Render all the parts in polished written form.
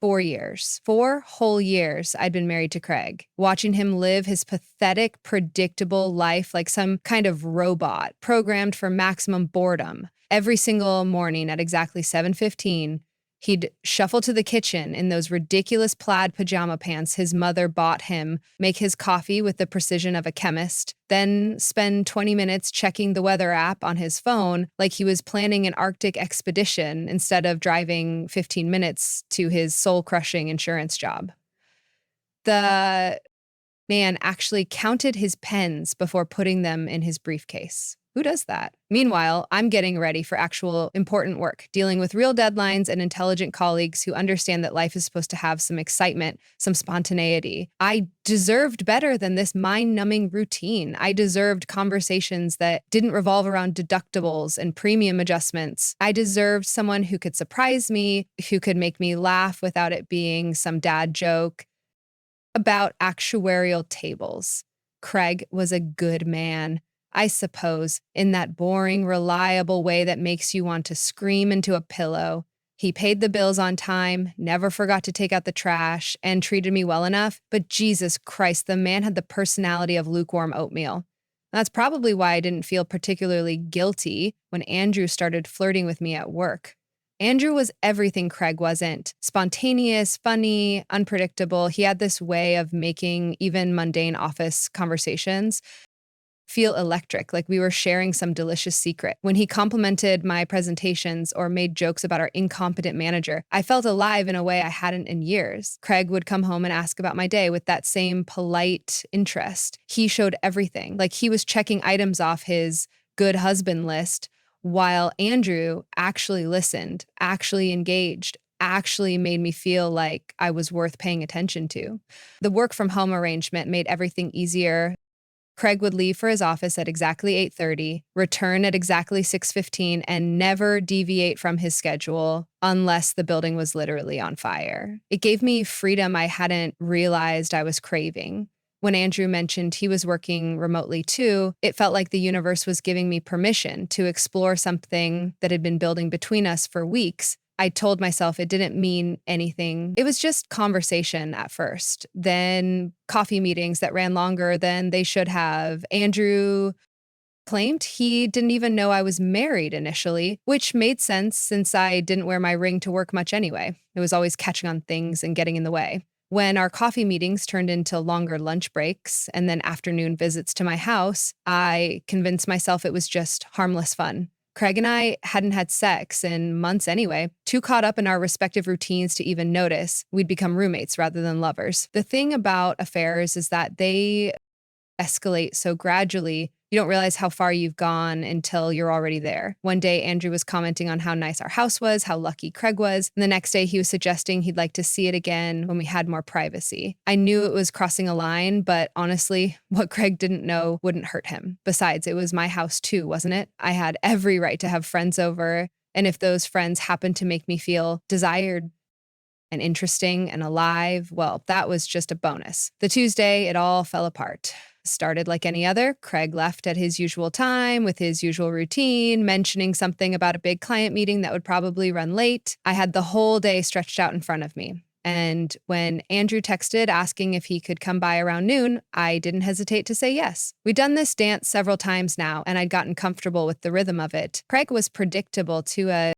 4 years, 4 whole years I'd been married to Craig, watching him live his pathetic, predictable life like some kind of robot programmed for maximum boredom. Every single morning at exactly 7:15, he'd shuffle to the kitchen in those ridiculous plaid pajama pants his mother bought him, make his coffee with the precision of a chemist, then spend 20 minutes checking the weather app on his phone like he was planning an Arctic expedition instead of driving 15 minutes to his soul-crushing insurance job. The man actually counted his pens before putting them in his briefcase. Who does that? Meanwhile, I'm getting ready for actual important work, dealing with real deadlines and intelligent colleagues who understand that life is supposed to have some excitement, some spontaneity. I deserved better than this mind-numbing routine. I deserved conversations that didn't revolve around deductibles and premium adjustments. I deserved someone who could surprise me, who could make me laugh without it being some dad joke. About actuarial tables. Craig was a good man, I suppose, in that boring, reliable way that makes you want to scream into a pillow. He paid the bills on time, never forgot to take out the trash, and treated me well enough, but Jesus Christ, the man had the personality of lukewarm oatmeal. That's probably why I didn't feel particularly guilty when Andrew started flirting with me at work. Andrew was everything Craig wasn't. Spontaneous, funny, unpredictable. He had this way of making even mundane office conversations feel electric, like we were sharing some delicious secret. When he complimented my presentations or made jokes about our incompetent manager, I felt alive in a way I hadn't in years. Craig would come home and ask about my day with that same polite interest. He showed everything, like he was checking items off his good husband list, while Andrew actually listened, actually engaged, actually made me feel like I was worth paying attention to. The work from home arrangement made everything easier. Craig would leave for his office at exactly 8:30, return at exactly 6:15, and never deviate from his schedule unless the building was literally on fire. It gave me freedom I hadn't realized I was craving. When Andrew mentioned he was working remotely too, it felt like the universe was giving me permission to explore something that had been building between us for weeks. I told myself it didn't mean anything. It was just conversation at first, then coffee meetings that ran longer than they should have. Andrew claimed he didn't even know I was married initially, which made sense since I didn't wear my ring to work much anyway. It was always catching on things and getting in the way. When our coffee meetings turned into longer lunch breaks and then afternoon visits to my house, I convinced myself it was just harmless fun. Craig and I hadn't had sex in months anyway, too caught up in our respective routines to even notice we'd become roommates rather than lovers. The thing about affairs is that they escalate so gradually, you don't realize how far you've gone until you're already there. One day, Andrew was commenting on how nice our house was, how lucky Craig was, and the next day he was suggesting he'd like to see it again when we had more privacy. I knew it was crossing a line, but honestly, what Craig didn't know wouldn't hurt him. Besides, it was my house too, wasn't it? I had every right to have friends over, and if those friends happened to make me feel desired and interesting and alive, well, that was just a bonus. The Tuesday, it all fell apart. Started like any other. Craig left at his usual time with his usual routine, mentioning something about a big client meeting that would probably run late. I had the whole day stretched out in front of me. And when Andrew texted asking if he could come by around noon, I didn't hesitate to say yes. We'd done this dance several times now, and I'd gotten comfortable with the rhythm of it. Craig was predictable to a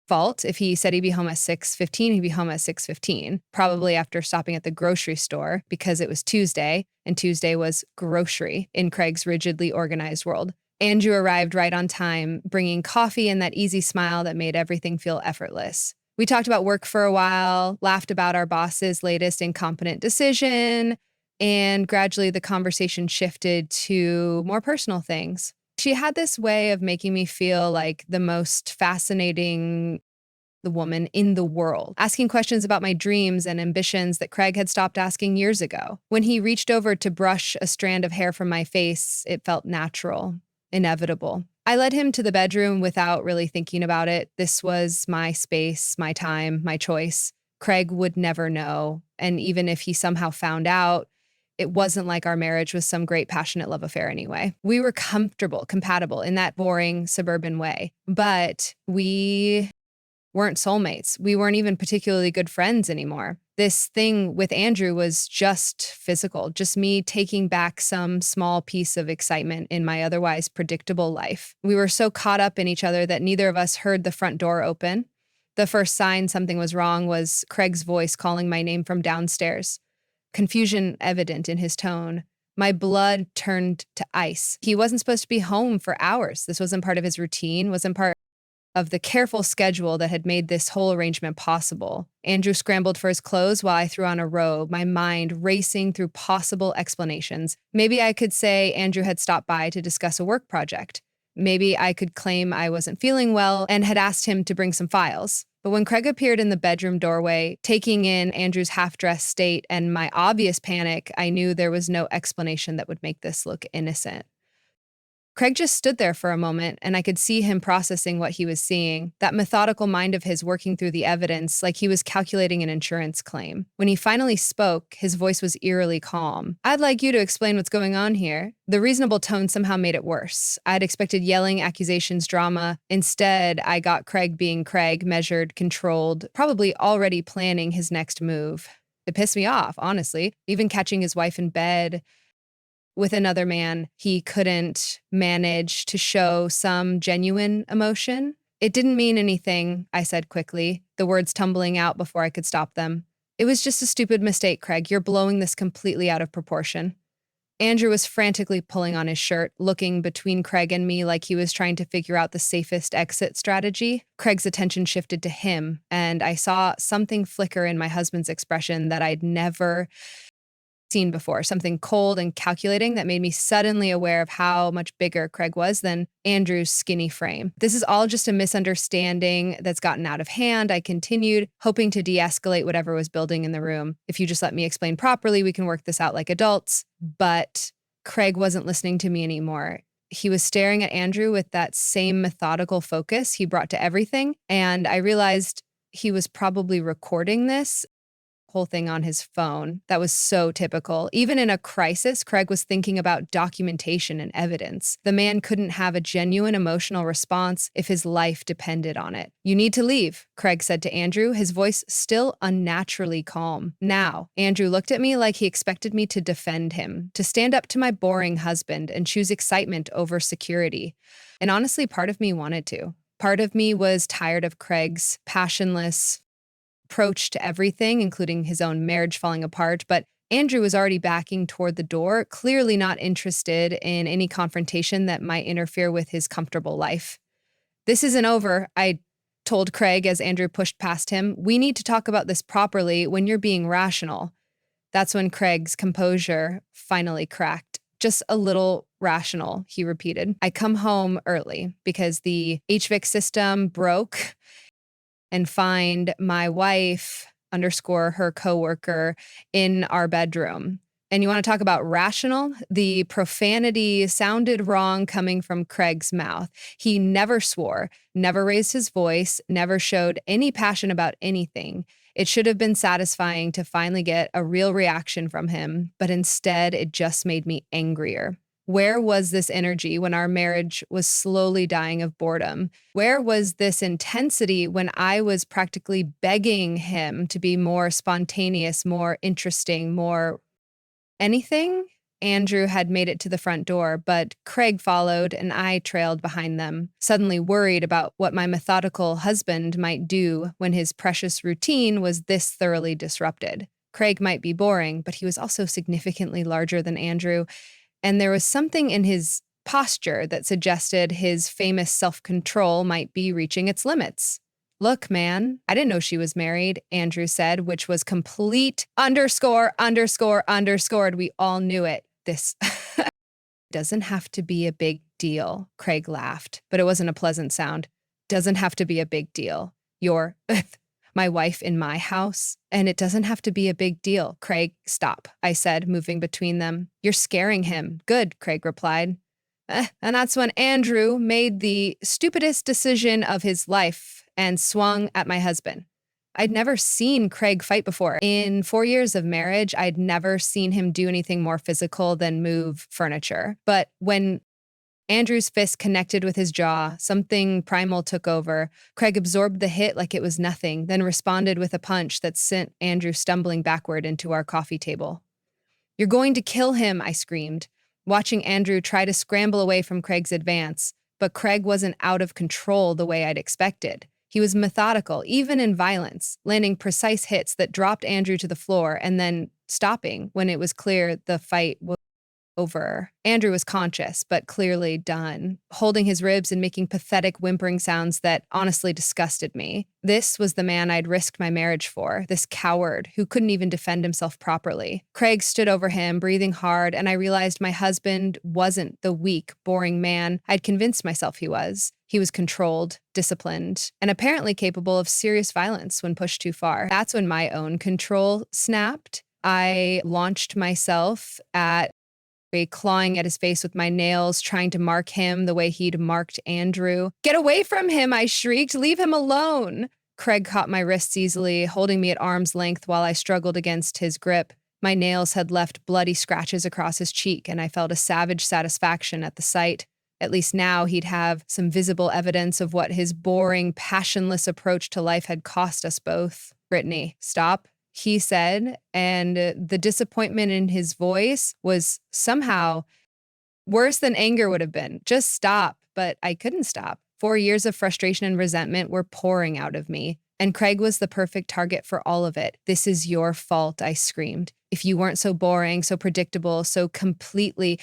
fault. If he said he'd be home at 6:15, he'd be home at 6:15, probably after stopping at the grocery store because it was Tuesday, and Tuesday was grocery in Craig's rigidly organized world. Andrew arrived right on time, bringing coffee and that easy smile that made everything feel effortless. We talked about work for a while, laughed about our boss's latest incompetent decision, and gradually the conversation shifted to more personal things. She had this way of making me feel like the most fascinating woman in the world, asking questions about my dreams and ambitions that Craig had stopped asking years ago. When he reached over to brush a strand of hair from my face, it felt natural, inevitable. I led him to the bedroom without really thinking about it. This was my space, my time, my choice. Craig would never know, and even if he somehow found out, it wasn't like our marriage was some great passionate love affair anyway. We were comfortable, compatible in that boring suburban way, but we weren't soulmates. We weren't even particularly good friends anymore. This thing with Andrew was just physical, just me taking back some small piece of excitement in my otherwise predictable life. We were so caught up in each other that neither of us heard the front door open. The first sign something was wrong was Craig's voice calling my name from downstairs, confusion evident in his tone. My blood turned to ice. He wasn't supposed to be home for hours. This wasn't part of his routine, wasn't part of the careful schedule that had made this whole arrangement possible. Andrew scrambled for his clothes while I threw on a robe, my mind racing through possible explanations. Maybe I could say Andrew had stopped by to discuss a work project. Maybe I could claim I wasn't feeling well and had asked him to bring some files. But when Craig appeared in the bedroom doorway, taking in Andrew's half-dressed state and my obvious panic, I knew there was no explanation that would make this look innocent. Craig just stood there for a moment, and I could see him processing what he was seeing, that methodical mind of his working through the evidence like he was calculating an insurance claim. When he finally spoke, his voice was eerily calm. "I'd like you to explain what's going on here." The reasonable tone somehow made it worse. I'd expected yelling, accusations, drama. Instead, I got Craig being Craig, measured, controlled, probably already planning his next move. It pissed me off, honestly. Even catching his wife in bed with another man, he couldn't manage to show some genuine emotion. "It didn't mean anything," I said quickly, the words tumbling out before I could stop them. "It was just a stupid mistake, Craig. You're blowing this completely out of proportion." Andrew was frantically pulling on his shirt, looking between Craig and me like he was trying to figure out the safest exit strategy. Craig's attention shifted to him, and I saw something flicker in my husband's expression that I'd never seen before, something cold and calculating that made me suddenly aware of how much bigger Craig was than Andrew's skinny frame. "This is all just a misunderstanding that's gotten out of hand," I continued, hoping to de-escalate whatever was building in the room. "If you just let me explain properly, we can work this out like adults." But Craig wasn't listening to me anymore. He was staring at Andrew with that same methodical focus he brought to everything, and I realized he was probably recording this whole thing on his phone. That was so typical. Even in a crisis, Craig was thinking about documentation and evidence. The man couldn't have a genuine emotional response if his life depended on it. "You need to leave," Craig said to Andrew, his voice still unnaturally calm. Now, Andrew looked at me like he expected me to defend him, to stand up to my boring husband and choose excitement over security. And honestly, part of me wanted to. Part of me was tired of Craig's passionless approach to everything, including his own marriage falling apart, but Andrew was already backing toward the door, clearly not interested in any confrontation that might interfere with his comfortable life. "This isn't over," I told Craig as Andrew pushed past him. "We need to talk about this properly when you're being rational." That's when Craig's composure finally cracked. "Just a little rational," he repeated. "I come home early because the HVAC system broke and find my wife underscore her coworker in our bedroom." And you want to talk about rational? The profanity sounded wrong coming from Craig's mouth. He never swore, never raised his voice, never showed any passion about anything. It should have been satisfying to finally get a real reaction from him, but instead it just made me angrier. Where was this energy when our marriage was slowly dying of boredom? Where was this intensity when I was practically begging him to be more spontaneous, more interesting, more anything? Andrew had made it to the front door, but Craig followed and I trailed behind them, suddenly worried about what my methodical husband might do when his precious routine was this thoroughly disrupted. Craig might be boring, but he was also significantly larger than Andrew, and there was something in his posture that suggested his famous self-control might be reaching its limits. "Look, man, I didn't know she was married," Andrew said, which was complete underscored. We all knew it. This doesn't have to be a big deal, Craig laughed, but it wasn't a pleasant sound. "Doesn't have to be a big deal. You're my wife in my house, and it doesn't have to be a big deal." "Craig, stop," I said, moving between them. "You're scaring him." "Good," Craig replied. And that's when Andrew made the stupidest decision of his life and swung at my husband. I'd never seen Craig fight before. In 4 years of marriage, I'd never seen him do anything more physical than move furniture. But when Andrew's fist connected with his jaw. Something primal took over. Craig absorbed the hit like it was nothing, then responded with a punch that sent Andrew stumbling backward into our coffee table. "You're going to kill him," I screamed, watching Andrew try to scramble away from Craig's advance. But Craig wasn't out of control the way I'd expected. He was methodical, even in violence, landing precise hits that dropped Andrew to the floor and then stopping when it was clear the fight was over. Andrew was conscious, but clearly done, holding his ribs and making pathetic whimpering sounds that honestly disgusted me. This was the man I'd risked my marriage for, this coward who couldn't even defend himself properly. Craig stood over him, breathing hard, and I realized my husband wasn't the weak, boring man I'd convinced myself he was. He was controlled, disciplined, and apparently capable of serious violence when pushed too far. That's when my own control snapped. I launched myself at clawing at his face with my nails, trying to mark him the way he'd marked Andrew. "Get away from him," I shrieked. "Leave him alone." Craig caught my wrists easily, holding me at arm's length while I struggled against his grip. My nails had left bloody scratches across his cheek, and I felt a savage satisfaction at the sight. At least now he'd have some visible evidence of what his boring, passionless approach to life had cost us both. "Brittany, stop," he said, and the disappointment in his voice was somehow worse than anger would have been. "Just stop." But I couldn't stop. 4 years of frustration and resentment were pouring out of me, and Craig was the perfect target for all of it. "This is your fault," I screamed. "If you weren't so boring, so predictable, so completely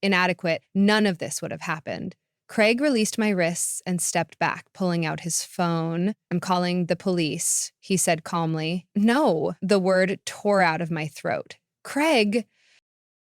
inadequate, none of this would have happened." Craig released my wrists and stepped back, pulling out his phone. "I'm calling the police," he said calmly. "No," the word tore out of my throat. "Craig,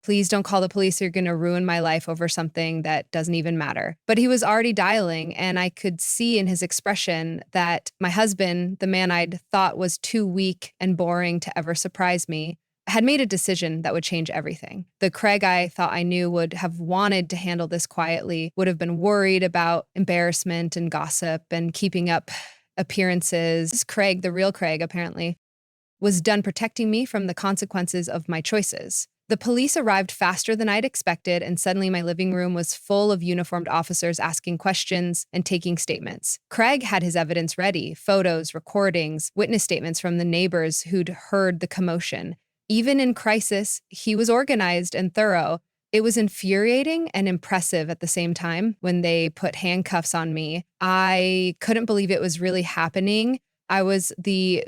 please don't call the police. You're going to ruin my life over something that doesn't even matter." But he was already dialing, and I could see in his expression that my husband, the man I'd thought was too weak and boring to ever surprise me, had made a decision that would change everything. The Craig I thought I knew would have wanted to handle this quietly, would have been worried about embarrassment and gossip and keeping up appearances. Craig, the real Craig, apparently, was done protecting me from the consequences of my choices. The police arrived faster than I'd expected, and suddenly my living room was full of uniformed officers asking questions and taking statements. Craig had his evidence ready: photos, recordings, witness statements from the neighbors who'd heard the commotion. Even in crisis, he was organized and thorough. It was infuriating and impressive at the same time when they put handcuffs on me. I couldn't believe it was really happening. I was the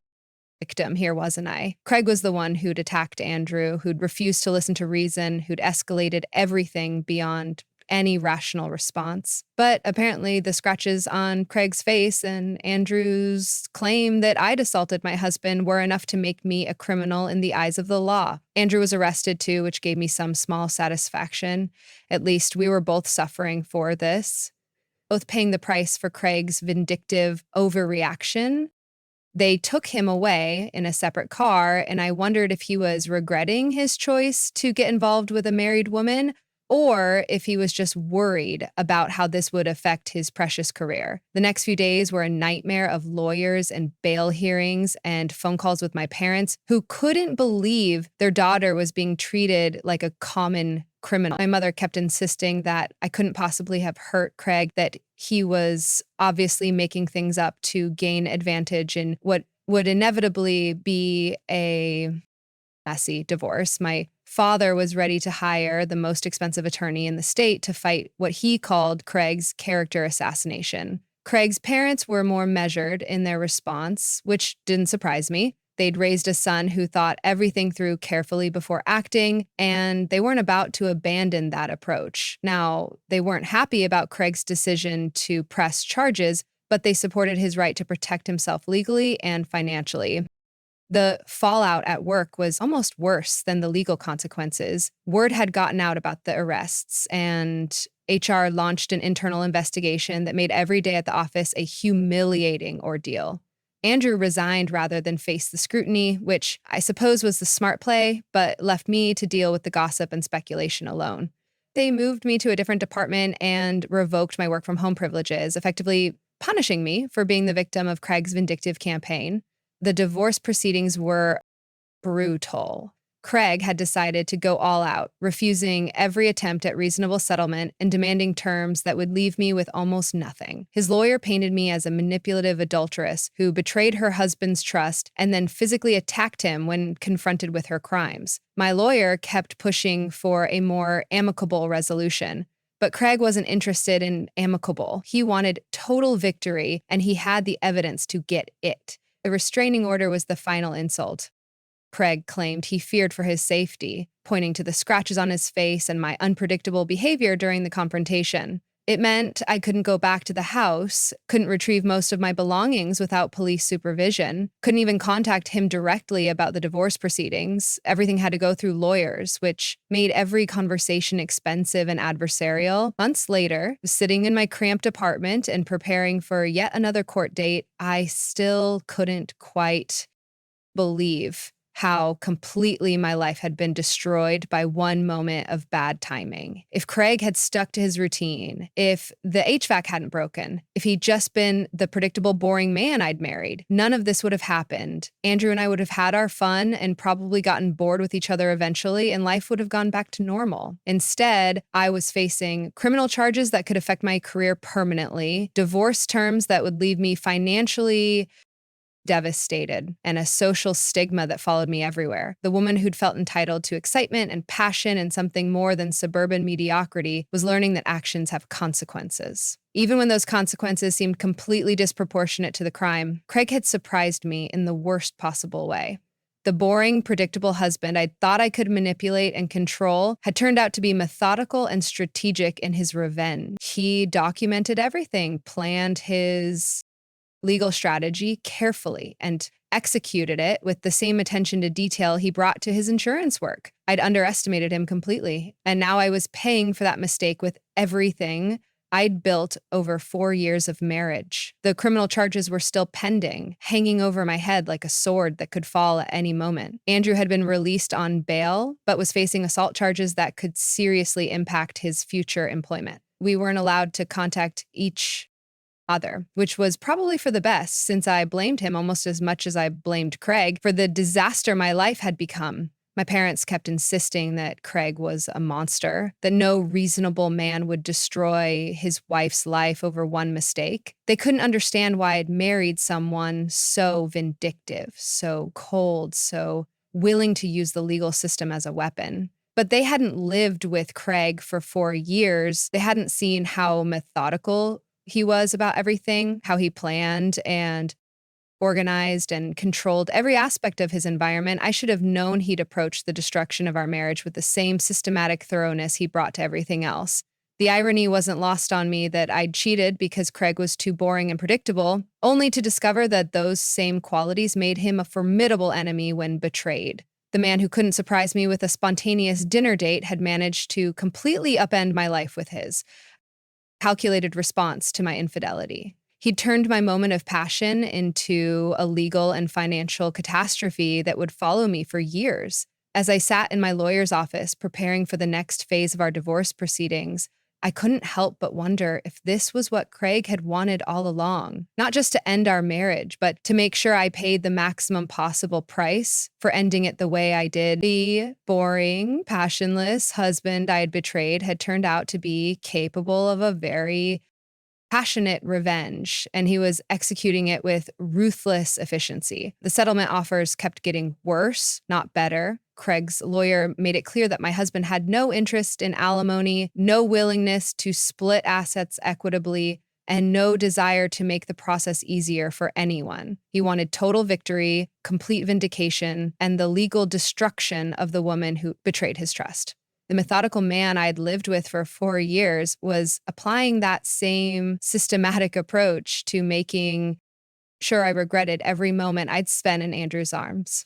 victim here, wasn't I? Craig was the one who'd attacked Andrew, who'd refused to listen to reason, who'd escalated everything beyond any rational response. But apparently the scratches on Craig's face and Andrew's claim that I'd assaulted my husband were enough to make me a criminal in the eyes of the law. Andrew was arrested too, which gave me some small satisfaction. At least we were both suffering for this, both paying the price for Craig's vindictive overreaction. They took him away in a separate car, and I wondered if he was regretting his choice to get involved with a married woman, or if he was just worried about how this would affect his precious career. The next few days were a nightmare of lawyers and bail hearings and phone calls with my parents, who couldn't believe their daughter was being treated like a common criminal. My mother kept insisting that I couldn't possibly have hurt Craig, that he was obviously making things up to gain advantage in what would inevitably be a messy divorce. My father was ready to hire the most expensive attorney in the state to fight what he called Craig's character assassination. Craig's parents were more measured in their response, which didn't surprise me. They'd raised a son who thought everything through carefully before acting, and they weren't about to abandon that approach. Now, they weren't happy about Craig's decision to press charges, but they supported his right to protect himself legally and financially. The fallout at work was almost worse than the legal consequences. Word had gotten out about the arrests, and HR launched an internal investigation that made every day at the office a humiliating ordeal. Andrew resigned rather than face the scrutiny, which I suppose was the smart play, but left me to deal with the gossip and speculation alone. They moved me to a different department and revoked my work from home privileges, effectively punishing me for being the victim of Craig's vindictive campaign. The divorce proceedings were brutal. Craig had decided to go all out, refusing every attempt at reasonable settlement and demanding terms that would leave me with almost nothing. His lawyer painted me as a manipulative adulteress who betrayed her husband's trust and then physically attacked him when confronted with her crimes. My lawyer kept pushing for a more amicable resolution, but Craig wasn't interested in amicable. He wanted total victory, and he had the evidence to get it. The restraining order was the final insult. Craig claimed he feared for his safety, pointing to the scratches on his face and my unpredictable behavior during the confrontation. It meant I couldn't go back to the house, couldn't retrieve most of my belongings without police supervision, couldn't even contact him directly about the divorce proceedings. Everything had to go through lawyers, which made every conversation expensive and adversarial. Months later, sitting in my cramped apartment and preparing for yet another court date, I still couldn't quite believe how completely my life had been destroyed by one moment of bad timing. If Craig had stuck to his routine, if the HVAC hadn't broken, if he'd just been the predictable, boring man I'd married, none of this would have happened. Andrew and I would have had our fun and probably gotten bored with each other eventually, and life would have gone back to normal. Instead, I was facing criminal charges that could affect my career permanently, divorce terms that would leave me financially devastated, and a social stigma that followed me everywhere. The woman who'd felt entitled to excitement and passion and something more than suburban mediocrity was learning that actions have consequences. Even when those consequences seemed completely disproportionate to the crime, Craig had surprised me in the worst possible way. The boring, predictable husband I thought I could manipulate and control had turned out to be methodical and strategic in his revenge. He documented everything, planned his legal strategy carefully, and executed it with the same attention to detail he brought to his insurance work. I'd underestimated him completely, and now I was paying for that mistake with everything I'd built over 4 years of marriage. The criminal charges were still pending, hanging over my head like a sword that could fall at any moment. Andrew had been released on bail, but was facing assault charges that could seriously impact his future employment. We weren't allowed to contact each other, which was probably for the best, since I blamed him almost as much as I blamed Craig for the disaster my life had become. My parents kept insisting that Craig was a monster, that no reasonable man would destroy his wife's life over one mistake. They couldn't understand why I'd married someone so vindictive, so cold, so willing to use the legal system as a weapon. But they hadn't lived with Craig for 4 years. They hadn't seen how methodical he was about everything, how he planned and organized and controlled every aspect of his environment. I should have known he'd approach the destruction of our marriage with the same systematic thoroughness he brought to everything else. The irony wasn't lost on me that I'd cheated because Craig was too boring and predictable, only to discover that those same qualities made him a formidable enemy when betrayed. The man who couldn't surprise me with a spontaneous dinner date had managed to completely upend my life with his calculated response to my infidelity. He'd turned my moment of passion into a legal and financial catastrophe that would follow me for years. As I sat in my lawyer's office preparing for the next phase of our divorce proceedings, I couldn't help but wonder if this was what Craig had wanted all along. Not just to end our marriage, but to make sure I paid the maximum possible price for ending it the way I did. The boring, passionless husband I had betrayed had turned out to be capable of a very passionate revenge, and he was executing it with ruthless efficiency. The settlement offers kept getting worse, not better. Craig's lawyer made it clear that my husband had no interest in alimony, no willingness to split assets equitably, and no desire to make the process easier for anyone. He wanted total victory, complete vindication, and the legal destruction of the woman who betrayed his trust. The methodical man I'd lived with for 4 years was applying that same systematic approach to making sure I regretted every moment I'd spent in Andrew's arms.